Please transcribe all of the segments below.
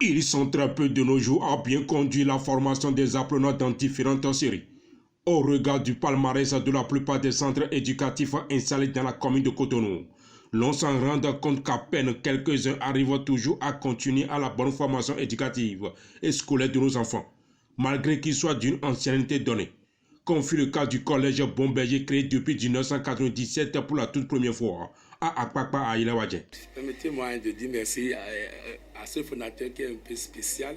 Ils sont très peu de nos jours à bien conduire la formation des apprenants dans différentes séries. Au regard du palmarès de la plupart des centres éducatifs installés dans la commune de Cotonou, l'on s'en rend compte qu'à peine quelques-uns arrivent toujours à continuer à la bonne formation éducative et scolaire de nos enfants, malgré qu'ils soient d'une ancienneté donnée. Comme fut le cas du collège Bomberger créé depuis 1997 pour la toute première fois à Akpakpa à Ilawadje. Permettez-moi de dire merci à ce fondateur qui est un peu spécial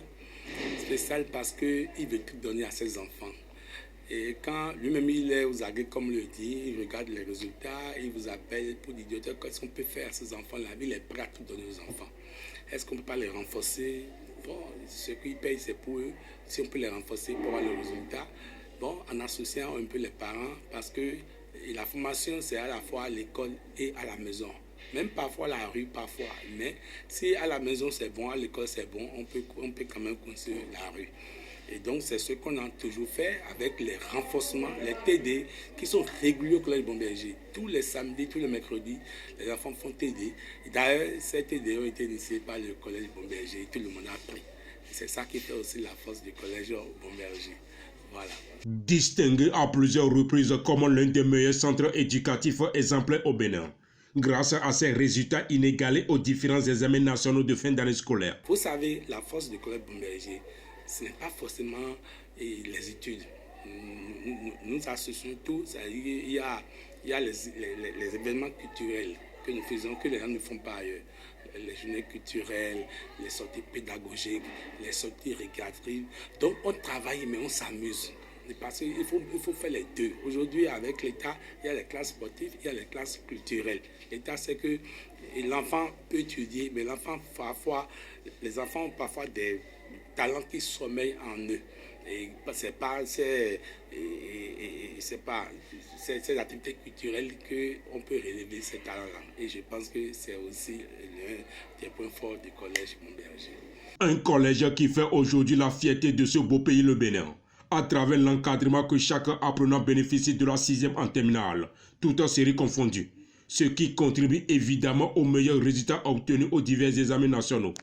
parce qu'il veut tout donner à ses enfants. Et quand lui-même il est aux aguets, comme le dit, il regarde les résultats, il vous appelle pour dire qu'est-ce qu'on peut faire à ces enfants-là. Il est prêt à tout donner aux enfants. Est-ce qu'on ne peut pas les renforcer? Bon, ce qu'ils payent, c'est pour eux. Si on peut les renforcer pour avoir le résultat, bon, en associant un peu les parents, parce que la formation, c'est à la fois à l'école et à la maison. Même parfois la rue, parfois. Mais si à la maison c'est bon, à l'école c'est bon, on peut quand même construire la rue. Et donc c'est ce qu'on a toujours fait avec les renforcements, les TD qui sont réguliers au collège Bomberger. Tous les samedis, tous les mercredis, les enfants font TD. D'ailleurs, ces TD ont été initiés par le collège Bomberger. Tout le monde a pris. C'est ça qui fait aussi la force du collège Bomberger. Voilà. Distingué à plusieurs reprises comme l'un des meilleurs centres éducatifs exemplaires au Bénin, grâce à ses résultats inégalés aux différents examens nationaux de fin d'année scolaire. Vous savez, la force du collège Bomberger, ce n'est pas forcément les études. Nous associons tout. Il y a les événements culturels que nous faisons, que les gens ne font pas ailleurs. Les journées culturelles, les sorties pédagogiques, les sorties récréatives. Donc on travaille, mais on s'amuse. Parce qu'il faut faire les deux. Aujourd'hui, avec l'État, il y a les classes sportives, il y a les classes culturelles. L'État, c'est que l'enfant peut étudier, mais les enfants ont parfois des talents qui sommeillent en eux. Et c'est ces activités culturelles qu'on peut relever ces talents-là. Et je pense que c'est aussi l'un des points forts du collège Bomberger. Un collège qui fait aujourd'hui la fierté de ce beau pays, le Bénin, à travers l'encadrement que chaque apprenant bénéficie de la 6e en terminale, toutes séries confondues, ce qui contribue évidemment aux meilleurs résultats obtenus aux divers examens nationaux.